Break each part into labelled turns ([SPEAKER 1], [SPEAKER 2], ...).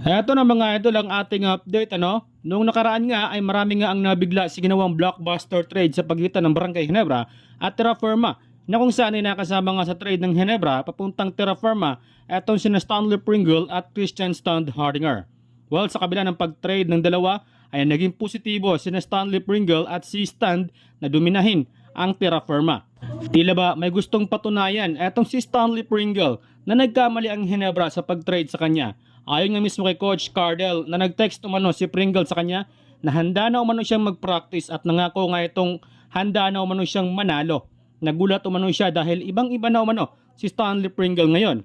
[SPEAKER 1] Eto na mga idol ang ating update Noong nakaraan nga ay marami nga ang nabigla sa ginawang blockbuster trade sa pagitan ng Barangay Ginebra at Terra Firma na kung saan ay nakasama nga sa trade ng Ginebra papuntang Terra Firma etong sina Stanley Pringle at Christian Stund Hardinger. Well, sa kabila ng pag-trade ng dalawa ay naging positibo sina Stanley Pringle at si Stund na dominahin ang Terra Firma. Tila ba may gustong patunayan etong si Stanley Pringle na nagkamali ang Ginebra sa pag-trade sa kanya. Ayon nga mismo kay Coach Cardell na nag-text umano si Pringle sa kanya na handa na umano siyang mag-practice at nangako nga itong handa na umano siyang manalo. Nagulat umano siya dahil ibang-iba na umano si Stanley Pringle ngayon.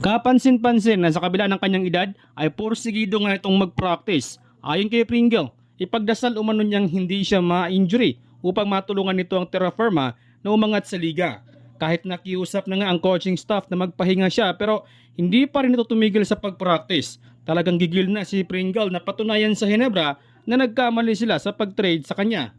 [SPEAKER 1] Kapansin-pansin na sa kabila ng kanyang edad ay porsigido nga itong mag-practice. Ayon kay Pringle, ipagdasal umano niyang hindi siya ma-injury upang matulungan nito ang Terra Firma na umangat sa liga. Kahit nakiusap na nga ang coaching staff na magpahinga siya pero hindi pa rin ito tumigil sa pag-practice. Talagang gigil na si Pringle na patunayan sa Ginebra na nagkamali sila sa pag-trade sa kanya.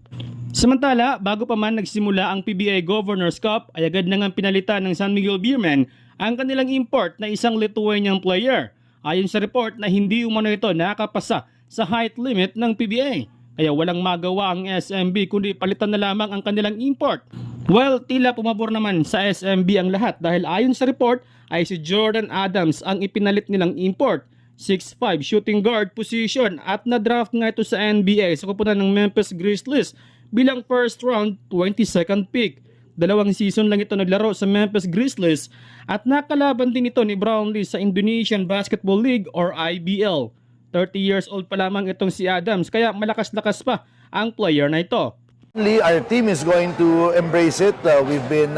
[SPEAKER 1] Samantala, bago pa man nagsimula ang PBA Governors Cup ay agad na nga pinalitan ng San Miguel Beermen ang kanilang import na isang Lithuanian player. Ayon sa report na hindi umano ito nakapasa sa height limit ng PBA. Kaya walang magawa ang SMB kundi palitan na lamang ang kanilang import. Well, tila pumabor naman sa SMB ang lahat dahil ayon sa report ay si Jordan Adams ang ipinalit nilang import. 6'5 shooting guard position at na-draft nga ito sa NBA sa kupunan ng Memphis Grizzlies bilang first round 22nd pick. 2 season lang ito naglaro sa Memphis Grizzlies at nakalaban din ito ni Brownlee sa Indonesian Basketball League or IBL. 30 years old pa lamang itong si Adams kaya malakas-lakas pa ang player na ito.
[SPEAKER 2] Our team is going to embrace it. We've been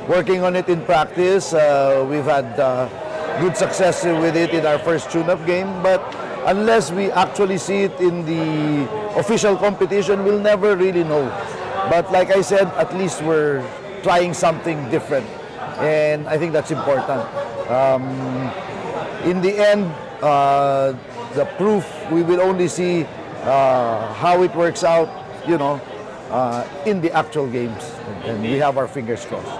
[SPEAKER 2] working on it in practice. We've had good success with it in our first tune-up game. But unless we actually see it in the official competition, we'll never really know. But like I said, at least we're trying something different. And I think that's important. In the end, the proof, we will only see how it works out, in the actual games, and we have our fingers crossed.